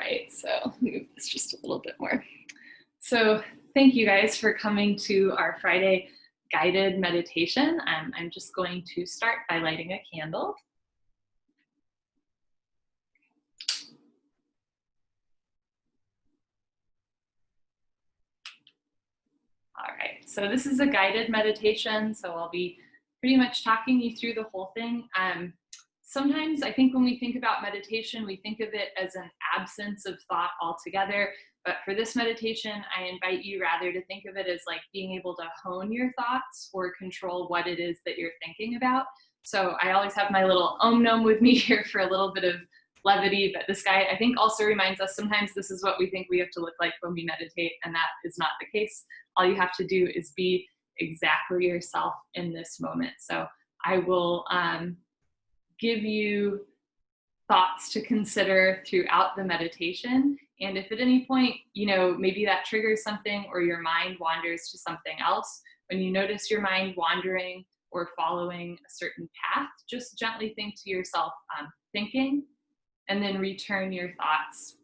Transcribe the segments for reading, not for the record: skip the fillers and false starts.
right, so move this just a little bit more. So thank you guys for coming to our Friday guided meditation. I'm just going to start by lighting a candle. All right, so this is a guided meditation, so I'll be pretty much talking you through the whole thing. Sometimes I think when we think about meditation, we think of it as an absence of thought altogether. But for this meditation, I invite you rather to think of it as like being able to hone your thoughts or control what it is that you're thinking about. So I always have my little Om Nom with me here for a little bit of levity, but this guy I think also reminds us sometimes this is what we think we have to look like when we meditate, and that is not the case. All you have to do is be exactly yourself in this moment. So I will give you thoughts to consider throughout the meditation. And if at any point, maybe that triggers something or your mind wanders to something else, when you notice your mind wandering or following a certain path, just gently think to yourself, thinking, and then return your thoughts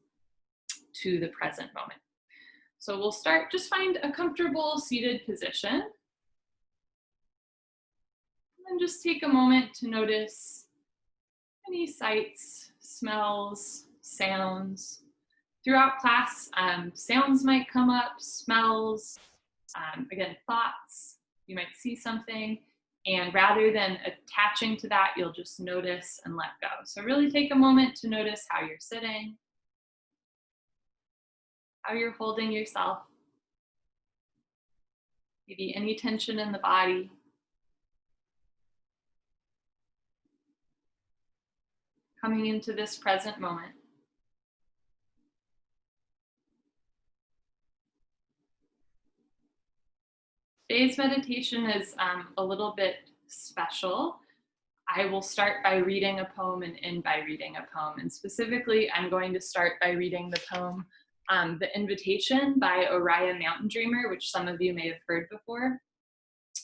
to the present moment. So we'll start, just find a comfortable seated position. And just take a moment to notice any sights, smells, sounds. Throughout class, sounds might come up, smells, again, thoughts. You might see something, and rather than attaching to that, you'll just notice and let go. So really take a moment to notice how you're sitting, how you're holding yourself, maybe any tension in the body. Coming into this present moment. Today's meditation is a little bit special. I will start by reading a poem and end by reading a poem. And specifically, I'm going to start by reading the poem, The Invitation by Oriah Mountain Dreamer, which some of you may have heard before.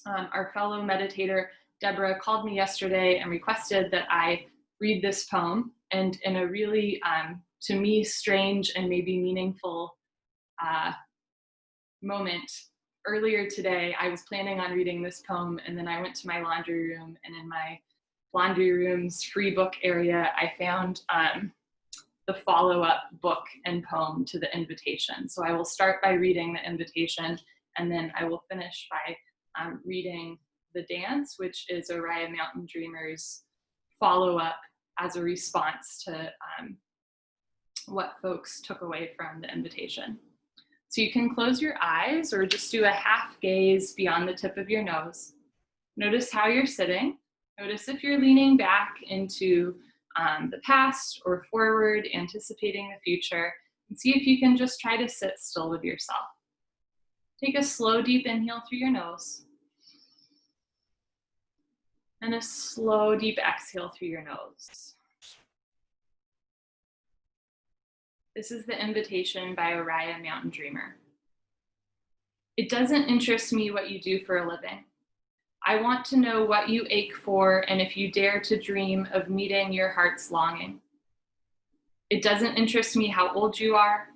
Our fellow meditator, Deborah, called me yesterday and requested that I read this poem, and in a really, to me, strange and maybe meaningful moment, earlier today, I was planning on reading this poem, and then I went to my laundry room, and in my laundry room's free book area, I found the follow-up book and poem to The Invitation. So I will start by reading The Invitation, and then I will finish by reading The Dance, which is Oriah Mountain Dreamer's follow-up as a response to what folks took away from The Invitation. So you can close your eyes or just do a half gaze beyond the tip of your nose. Notice how you're sitting. Notice if you're leaning back into the past or forward, anticipating the future, and see if you can just try to sit still with yourself. Take a slow, deep inhale through your nose. And a slow, deep exhale through your nose. This is The Invitation by Oriah Mountain Dreamer. It doesn't interest me what you do for a living. I want to know what you ache for and if you dare to dream of meeting your heart's longing. It doesn't interest me how old you are.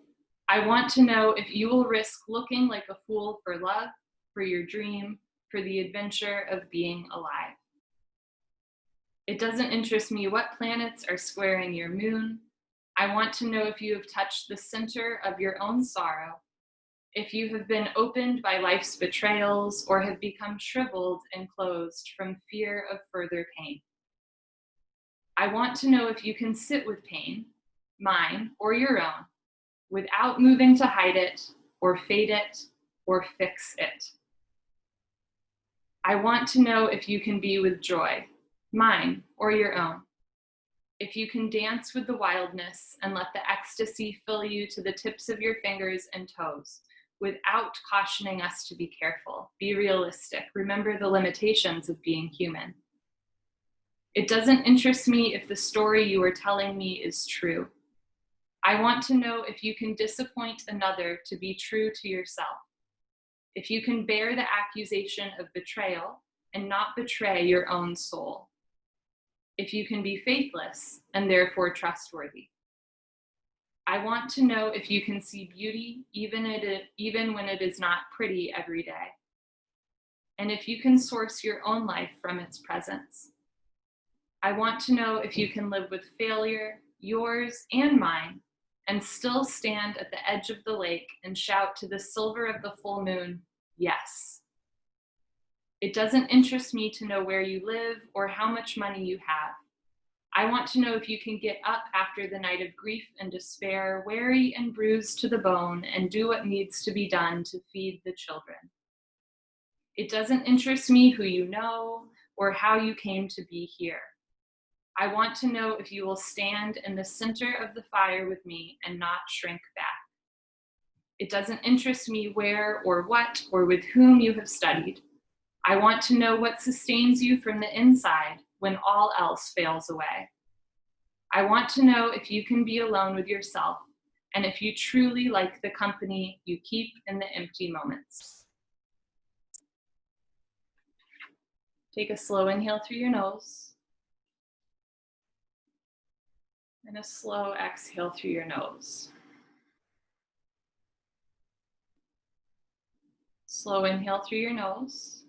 I want to know if you will risk looking like a fool for love, for your dream, for the adventure of being alive. It doesn't interest me what planets are squaring your moon. I want to know if you have touched the center of your own sorrow, if you have been opened by life's betrayals or have become shriveled and closed from fear of further pain. I want to know if you can sit with pain, mine or your own, without moving to hide it or fade it or fix it. I want to know if you can be with joy, mine or your own. If you can dance with the wildness and let the ecstasy fill you to the tips of your fingers and toes, without cautioning us to be careful, be realistic, remember the limitations of being human. It doesn't interest me if the story you are telling me is true. I want to know if you can disappoint another to be true to yourself. If you can bear the accusation of betrayal and not betray your own soul. If you can be faithless and therefore trustworthy. I want to know if you can see beauty even when it is not pretty every day, and if you can source your own life from its presence. I want to know if you can live with failure, yours and mine, and still stand at the edge of the lake and shout to the silver of the full moon, yes. It doesn't interest me to know where you live or how much money you have. I want to know if you can get up after the night of grief and despair, weary and bruised to the bone, and do what needs to be done to feed the children. It doesn't interest me who you know or how you came to be here. I want to know if you will stand in the center of the fire with me and not shrink back. It doesn't interest me where or what or with whom you have studied. I want to know what sustains you from the inside when all else fails away. I want to know if you can be alone with yourself and if you truly like the company you keep in the empty moments. Take a slow inhale through your nose and a slow exhale through your nose. Slow inhale through your nose.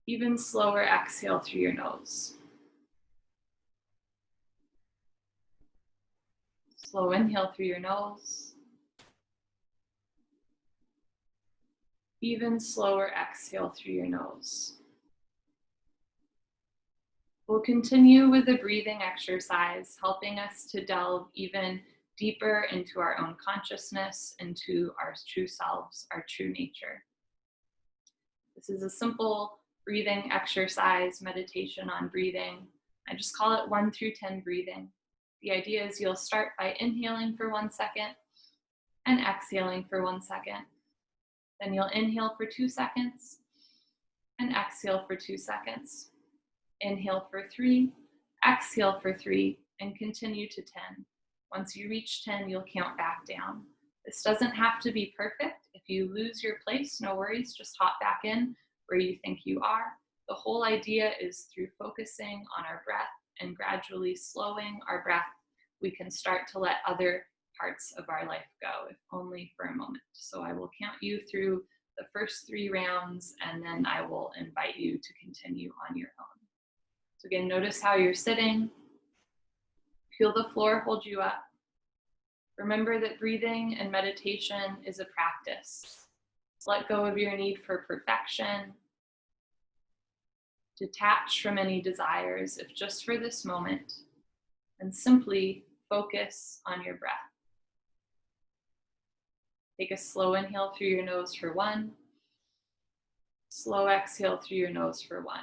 Even slower exhale through your nose. Slow inhale through your nose. Even slower exhale through your nose. We'll continue with the breathing exercise, helping us to delve even deeper into our own consciousness, into our true selves, our true nature. This is a simple breathing exercise, meditation on breathing. I just call it 1 through 10 breathing. The idea is you'll start by inhaling for 1 second and exhaling for 1 second. Then you'll inhale for 2 seconds and exhale for 2 seconds. Inhale for 3, exhale for 3, and continue to 10. Once you reach 10, you'll count back down. This doesn't have to be perfect. If you lose your place, no worries, just hop back in where you think you are. The whole idea is through focusing on our breath and gradually slowing our breath, we can start to let other parts of our life go, if only for a moment. So I will count you through the first 3 rounds, and then I will invite you to continue on your own. So again, notice how you're sitting. Feel the floor hold you up. Remember that breathing and meditation is a practice. Let go of your need for perfection. Detach from any desires, if just for this moment, and simply focus on your breath. Take a slow inhale through your nose for 1. Slow exhale through your nose for 1.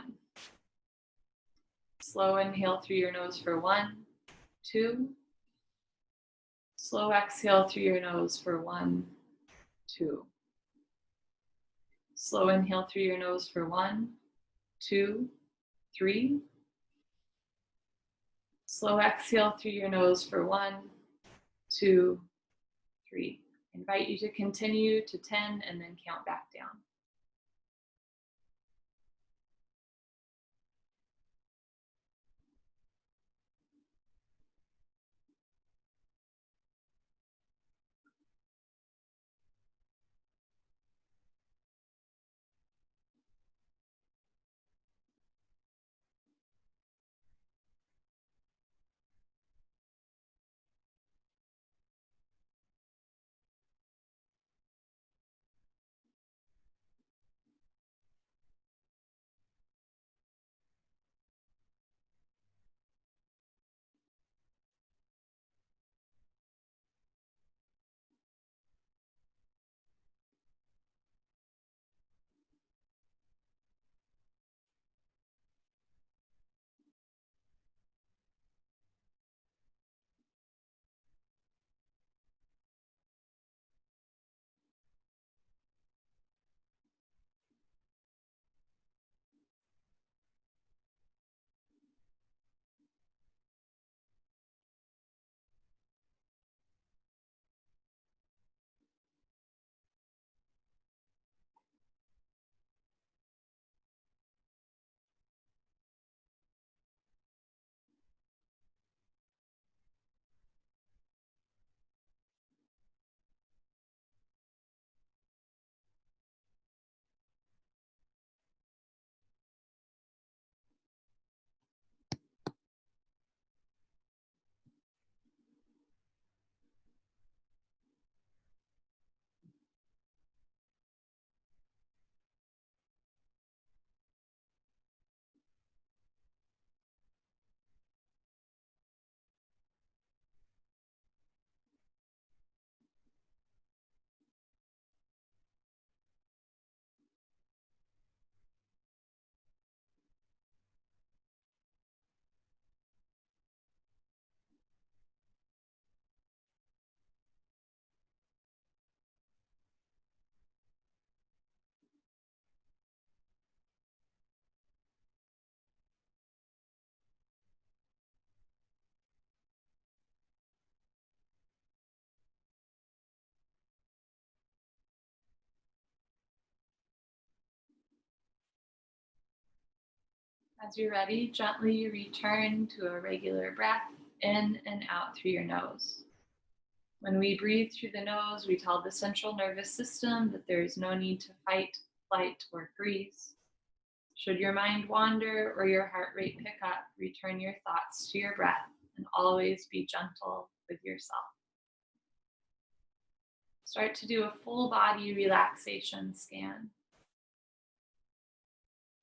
Slow inhale through your nose for 1, 2. Slow exhale through your nose for 1, 2. Slow inhale through your nose for 1, 2, 3. Slow exhale through your nose for 1, 2, 3. I invite you to continue to 10 and then count back down. As you're ready, gently return to a regular breath in and out through your nose. When we breathe through the nose, we tell the central nervous system that there is no need to fight, flight, or freeze. Should your mind wander or your heart rate pick up, return your thoughts to your breath and always be gentle with yourself. Start to do a full body relaxation scan.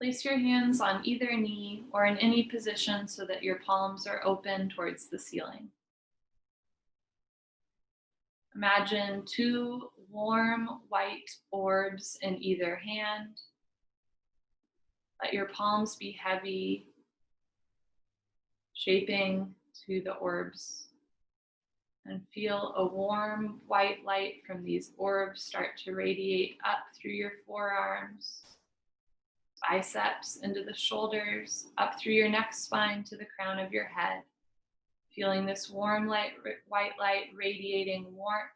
Place your hands on either knee or in any position so that your palms are open towards the ceiling. Imagine two warm white orbs in either hand. Let your palms be heavy, shaping to the orbs. And feel a warm white light from these orbs start to radiate up through your forearms, biceps into the shoulders, up through your neck spine to the crown of your head. Feeling this warm white light radiating warmth,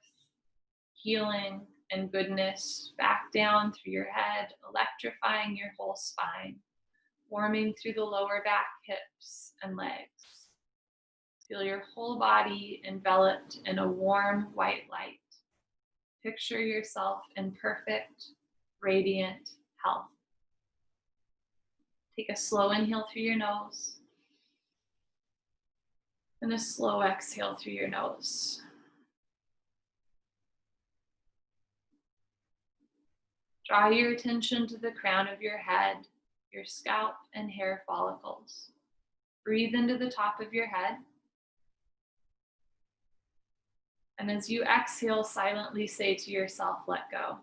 healing, and goodness back down through your head, electrifying your whole spine, warming through the lower back, hips, and legs. Feel your whole body enveloped in a warm white light. Picture yourself in perfect, radiant health. Take a slow inhale through your nose and a slow exhale through your nose. Draw your attention to the crown of your head, your scalp, and hair follicles. Breathe into the top of your head. And as you exhale, silently say to yourself, let go.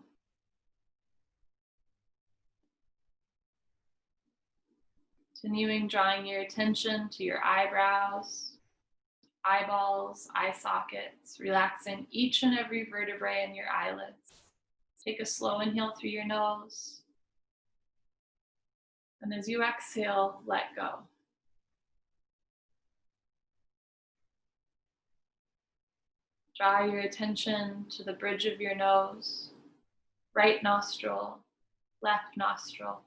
Continuing drawing your attention to your eyebrows, eyeballs, eye sockets, relaxing each and every vertebrae in your eyelids. Take a slow inhale through your nose. And as you exhale, let go. Draw your attention to the bridge of your nose, right nostril, left nostril,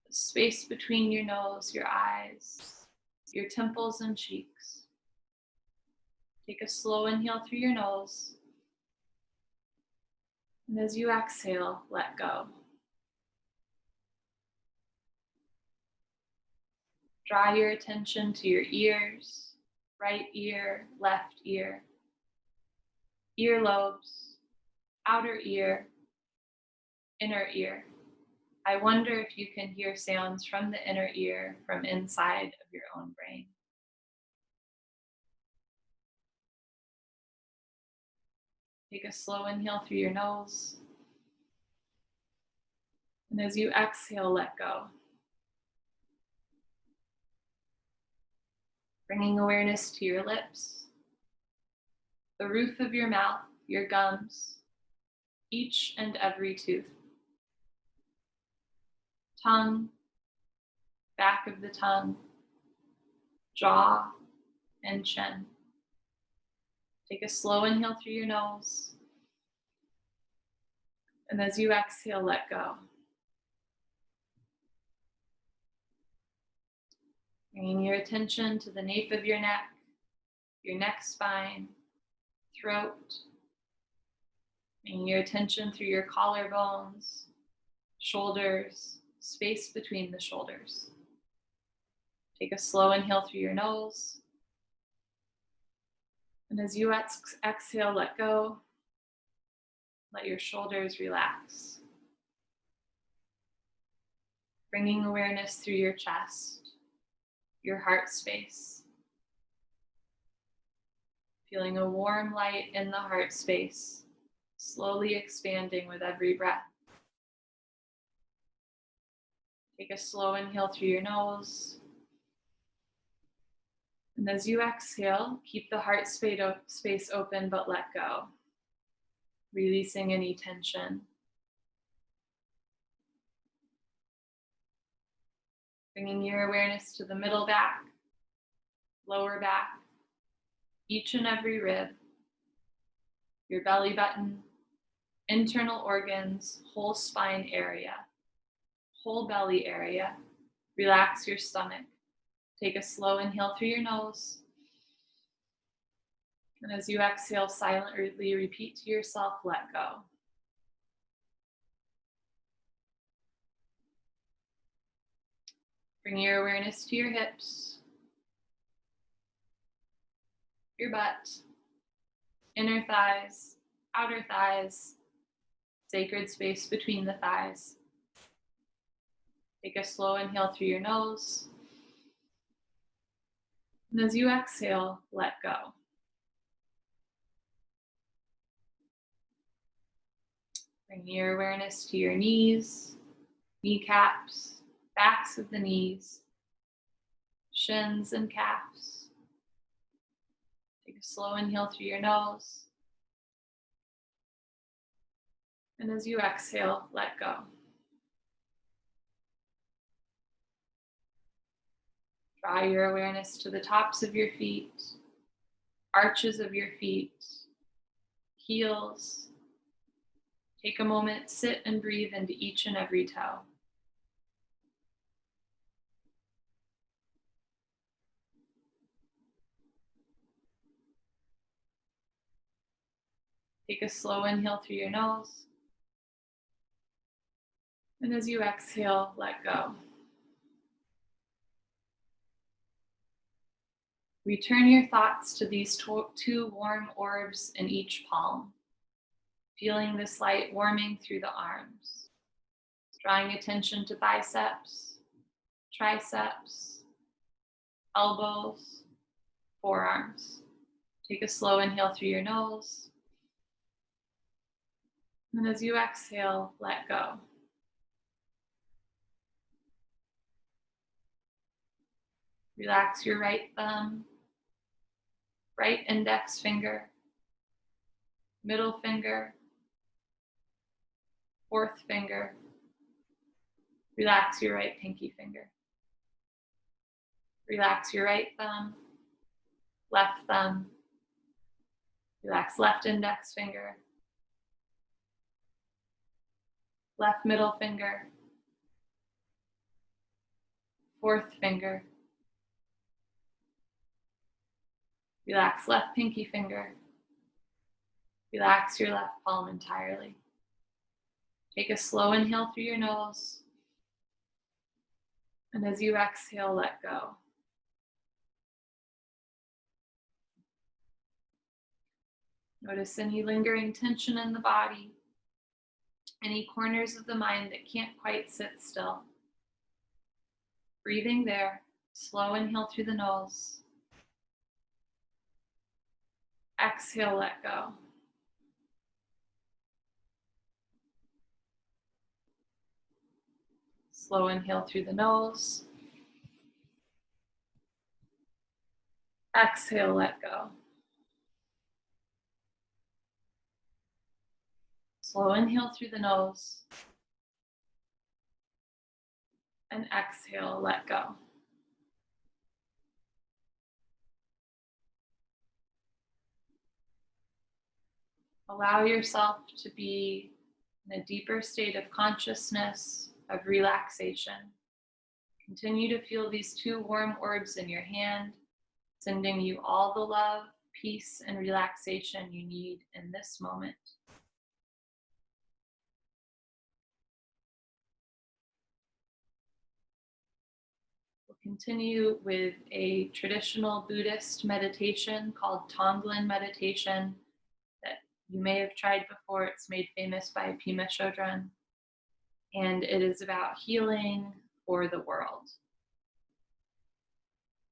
the space between your nose, your eyes, your temples and cheeks. Take a slow inhale through your nose. And as you exhale, let go. Draw your attention to your ears, right ear, left ear, earlobes, outer ear, inner ear. I wonder if you can hear sounds from the inner ear from inside of your own brain. Take a slow inhale through your nose. And as you exhale, let go. Bringing awareness to your lips, the roof of your mouth, your gums, each and every tooth, tongue, back of the tongue, jaw, and chin. Take a slow inhale through your nose. And as you exhale, let go. Bringing your attention to the nape of your neck spine, throat. Bringing your attention through your collarbones, shoulders, space between the shoulders. Take a slow inhale through your nose. And as you exhale, let go. Let your shoulders relax. Bringing awareness through your chest, your heart space. Feeling a warm light in the heart space, slowly expanding with every breath. Take a slow inhale through your nose. And as you exhale, keep the heart space open, but let go, releasing any tension. Bringing your awareness to the middle back, lower back, each and every rib, your belly button, internal organs, whole spine area, whole belly area, Relax your stomach. Take a slow inhale through your nose. And as you exhale, silently repeat to yourself, let go. Bring your awareness to your hips, your butt, inner thighs, outer thighs, sacred space between the thighs. Take a slow inhale through your nose. And as you exhale, let go. Bring your awareness to your knees, kneecaps, backs of the knees, shins and calves. Take a slow inhale through your nose. And as you exhale, let go. Draw your awareness to the tops of your feet, arches of your feet, heels. Take a moment, sit and breathe into each and every toe. Take a slow inhale through your nose. And as you exhale, let go. Return your thoughts to these two warm orbs in each palm, feeling this light warming through the arms, drawing attention to biceps, triceps, elbows, forearms. Take a slow inhale through your nose. And as you exhale, let go. Relax your right thumb, right index finger, middle finger, fourth finger. Relax your right pinky finger. Relax your right thumb, left thumb. Relax left index finger, left middle finger, fourth finger. Relax left pinky finger. Relax your left palm entirely. Take a slow inhale through your nose. And as you exhale, let go. Notice any lingering tension in the body, any corners of the mind that can't quite sit still. Breathing there, slow inhale through the nose. Exhale, let go. Slow inhale through the nose. Exhale, let go. Slow inhale through the nose. And exhale, let go. Allow yourself to be in a deeper state of consciousness, of relaxation. Continue to feel these two warm orbs in your hand, sending you all the love, peace, and relaxation you need in this moment. We'll continue with a traditional Buddhist meditation called Tonglen Meditation that you may have tried before. It's made famous by Pema Chodron, and it is about healing for the world.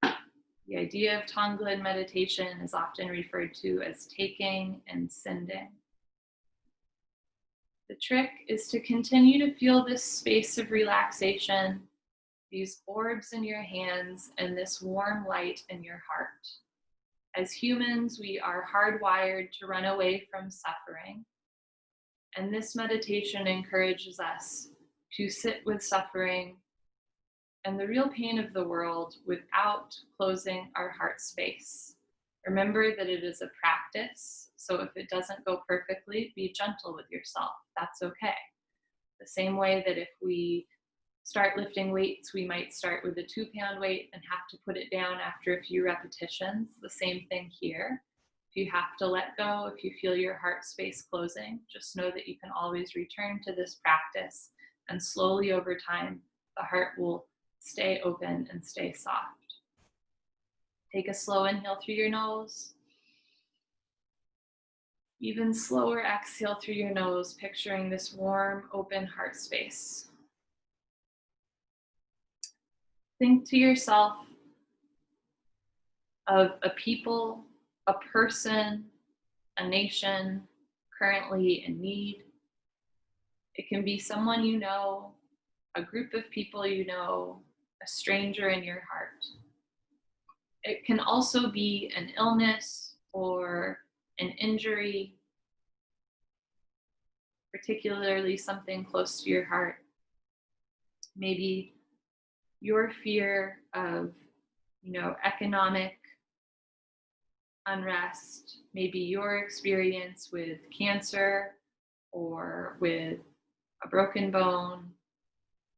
The idea of Tonglen meditation is often referred to as taking and sending. The trick is to continue to feel this space of relaxation, these orbs in your hands, and this warm light in your heart. As humans, we are hardwired to run away from suffering, and this meditation encourages us to sit with suffering and the real pain of the world without closing our heart space. Remember that it is a practice, so if it doesn't go perfectly, be gentle with yourself. That's okay. The same way that if we start lifting weights, we might start with a 2-pound weight and have to put it down after a few repetitions. The same thing here. If you have to let go, if you feel your heart space closing, just know that you can always return to this practice, and slowly over time, the heart will stay open and stay soft. Take a slow inhale through your nose. Even slower exhale through your nose, picturing this warm, open heart space. Think to yourself of a people, a person, a nation currently in need. It can be someone you know, a group of people you know, a stranger in your heart. It can also be an illness or an injury, particularly something close to your heart. Maybe your fear of, economic unrest, maybe your experience with cancer or with a broken bone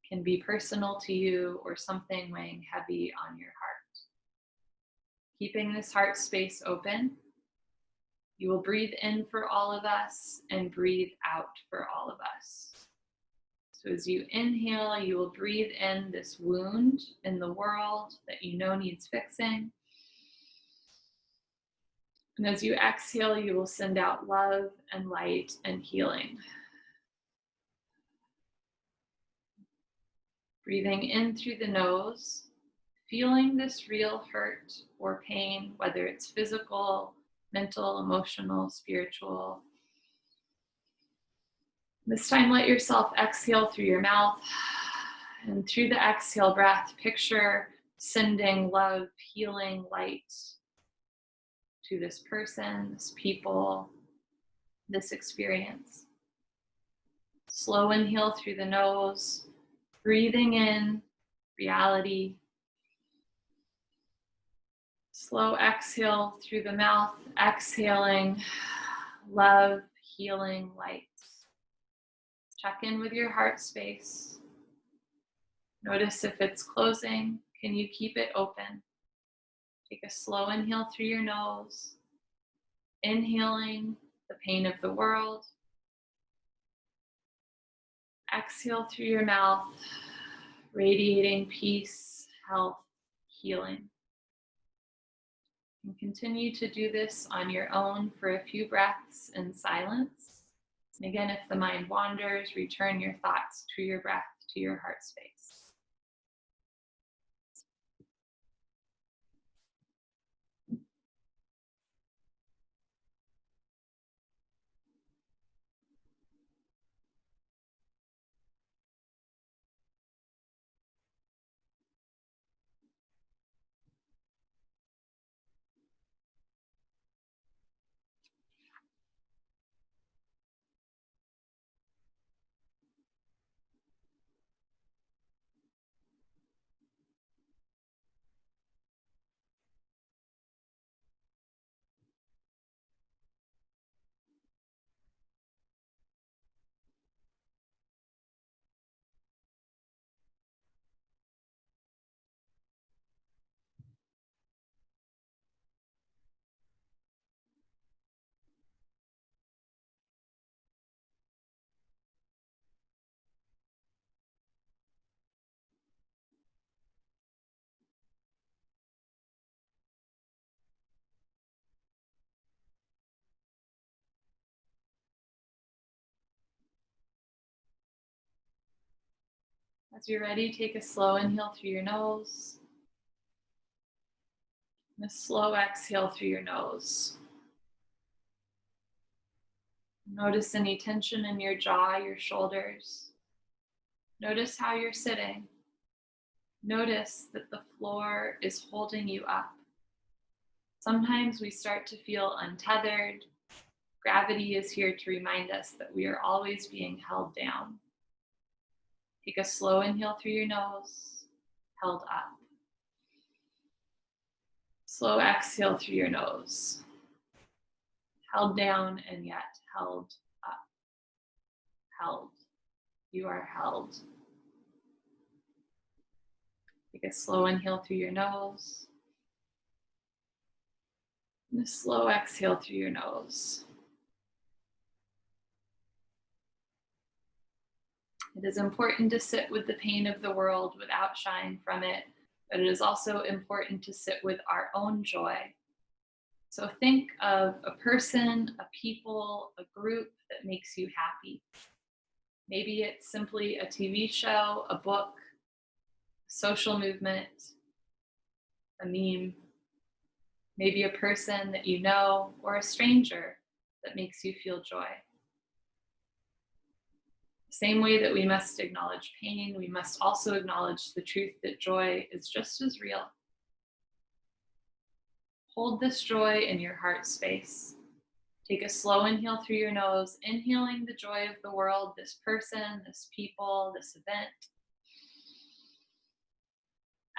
can be personal to you, or something weighing heavy on your heart. Keeping this heart space open, you will breathe in for all of us and breathe out for all of us. So as you inhale, you will breathe in this wound in the world that you know needs fixing. And as you exhale, you will send out love and light and healing. Breathing in through the nose, feeling this real hurt or pain, whether it's physical, mental, emotional, spiritual. This time, let yourself exhale through your mouth, and through the exhale breath, picture sending love, healing, light to this person, this people, this experience. Slow inhale through the nose, breathing in reality. Slow exhale through the mouth, exhaling love, healing, light. Check in with your heart space. Notice if it's closing. Can you keep it open? Take a slow inhale through your nose, inhaling the pain of the world. Exhale through your mouth, radiating peace, health, healing. And continue to do this on your own for a few breaths in silence. And again, if the mind wanders, return your thoughts to your breath, to your heart space. As you're ready, take a slow inhale through your nose and a slow exhale through your nose. Notice any tension in your jaw, your shoulders. Notice how you're sitting. Notice that the floor is holding you up. Sometimes we start to feel untethered. Gravity is here to remind us that we are always being held down. Take a slow inhale through your nose, held up. Slow exhale through your nose, held down and yet held up. Held. You are held. Take a slow inhale through your nose. And a slow exhale through your nose. It is important to sit with the pain of the world without shying from it, but it is also important to sit with our own joy. So think of a person, a people, a group that makes you happy. Maybe it's simply a TV show, a book, a social movement, a meme. Maybe a person that you know or a stranger that makes you feel joy. The same way that we must acknowledge pain, we must also acknowledge the truth that joy is just as real. Hold this joy in your heart space. Take a slow inhale through your nose, inhaling the joy of the world, this person, this people, this event.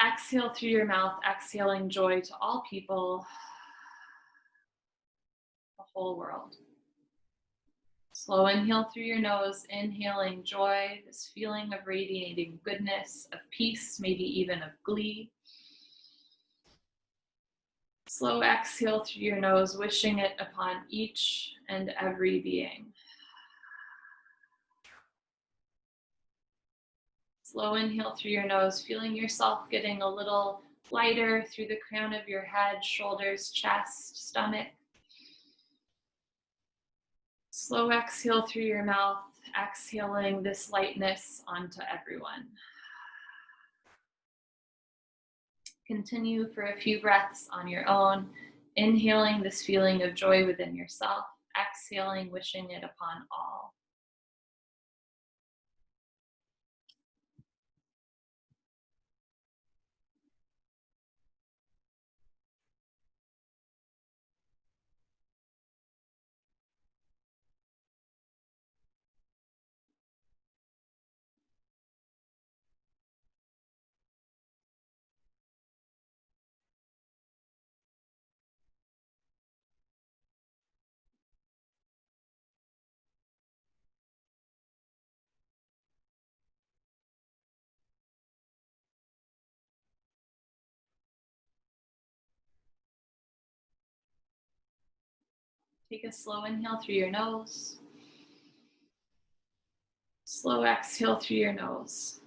Exhale through your mouth, exhaling joy to all people, the whole world. Slow inhale through your nose, inhaling joy, this feeling of radiating goodness, of peace, maybe even of glee. Slow exhale through your nose, wishing it upon each and every being. Slow inhale through your nose, feeling yourself getting a little lighter through the crown of your head, shoulders, chest, stomach. Slow exhale through your mouth, exhaling this lightness onto everyone. Continue for a few breaths on your own, inhaling this feeling of joy within yourself, exhaling, wishing it upon all. Take a slow inhale through your nose. Slow exhale through your nose.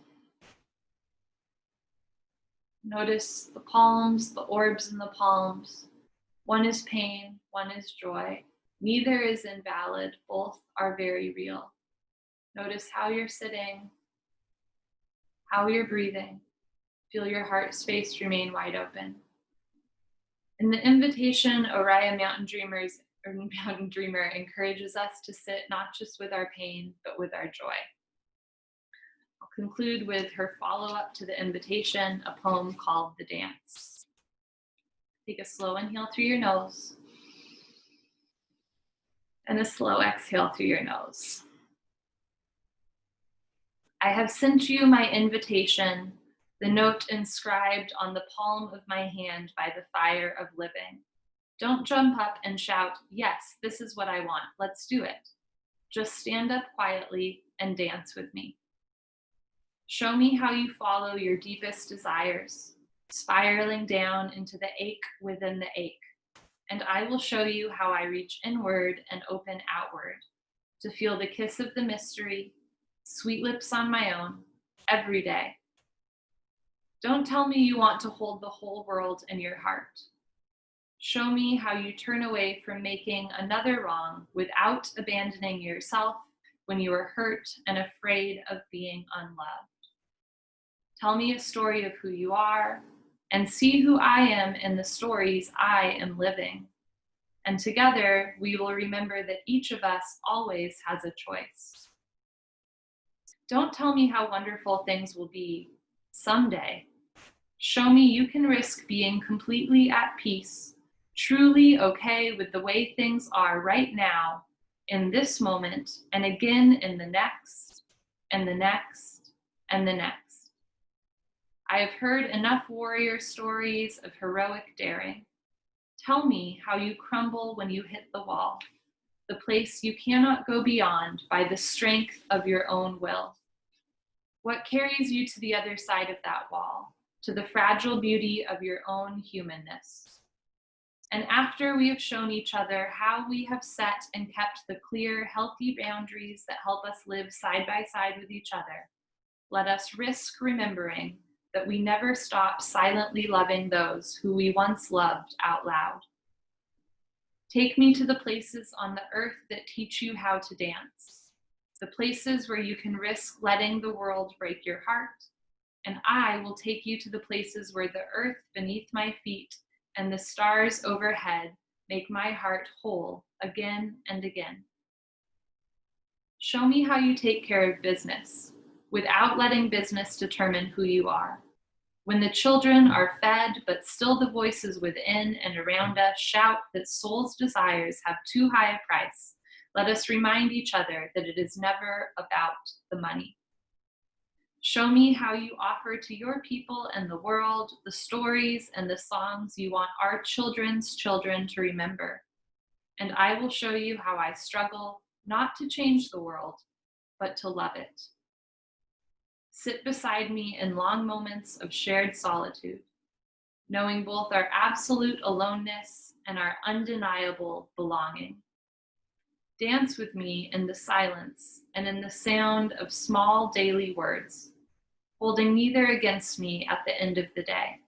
Notice the palms, the orbs in the palms. One is pain, one is joy. Neither is invalid, both are very real. Notice how you're sitting, how you're breathing. Feel your heart space remain wide open. In the invitation, Oriah Mountain Dreamer encourages us to sit not just with our pain, but with our joy. I'll conclude with her follow-up to the invitation, a poem called The Dance. Take a slow inhale through your nose and a slow exhale through your nose. I have sent you my invitation, the note inscribed on the palm of my hand by the fire of living. Don't jump up and shout, yes, this is what I want, let's do it. Just stand up quietly and dance with me. Show me how you follow your deepest desires, spiraling down into the ache within the ache. And I will show you how I reach inward and open outward to feel the kiss of the mystery, sweet lips on my own, every day. Don't tell me you want to hold the whole world in your heart. Show me how you turn away from making another wrong without abandoning yourself when you are hurt and afraid of being unloved. Tell me a story of who you are and see who I am in the stories I am living. And together we will remember that each of us always has a choice. Don't tell me how wonderful things will be someday. Show me you can risk being completely at peace, truly okay with the way things are right now, in this moment, and again in the next, and the next, and the next. I have heard enough warrior stories of heroic daring. Tell me how you crumble when you hit the wall, the place you cannot go beyond by the strength of your own will. What carries you to the other side of that wall, to the fragile beauty of your own humanness. And after we have shown each other how we have set and kept the clear, healthy boundaries that help us live side by side with each other, let us risk remembering that we never stop silently loving those who we once loved out loud. Take me to the places on the earth that teach you how to dance, the places where you can risk letting the world break your heart, and I will take you to the places where the earth beneath my feet and the stars overhead make my heart whole again and again. Show me how you take care of business without letting business determine who you are. When the children are fed, but still the voices within and around us shout that soul's desires have too high a price, let us remind each other that it is never about the money. Show me how you offer to your people and the world the stories and the songs you want our children's children to remember. And I will show you how I struggle not to change the world, but to love it. Sit beside me in long moments of shared solitude, knowing both our absolute aloneness and our undeniable belonging. Dance with me in the silence and in the sound of small daily words, holding neither against me at the end of the day.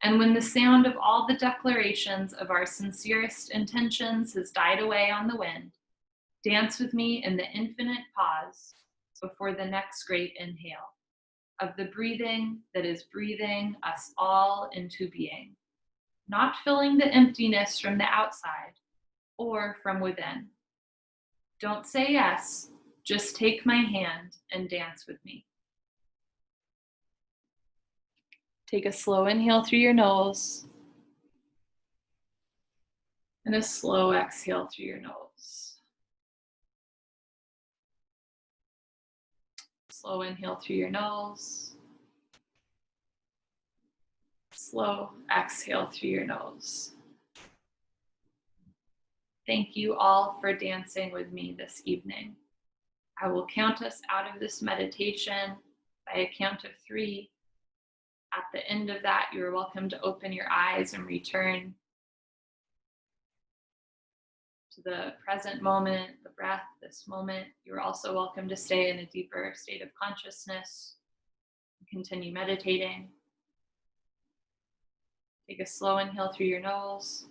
And when the sound of all the declarations of our sincerest intentions has died away on the wind, dance with me in the infinite pause before the next great inhale of the breathing that is breathing us all into being, not filling the emptiness from the outside or from within. Don't say yes, just take my hand and dance with me. Take a slow inhale through your nose and a slow exhale through your nose. Slow inhale through your nose. Slow exhale through your nose. Thank you all for dancing with me this evening. I will count us out of this meditation by a count of 3. At the end of that, you are welcome to open your eyes and return to the present moment, the breath, this moment. You're also welcome to stay in a deeper state of consciousness and continue meditating. Take a slow inhale through your nose.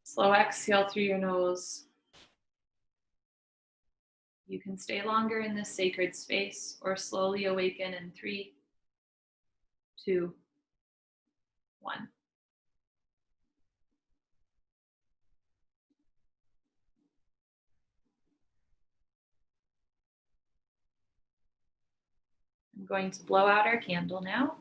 Slow exhale through your nose. You can stay longer in this sacred space or slowly awaken in 3, 2, 1. I'm going to blow out our candle now.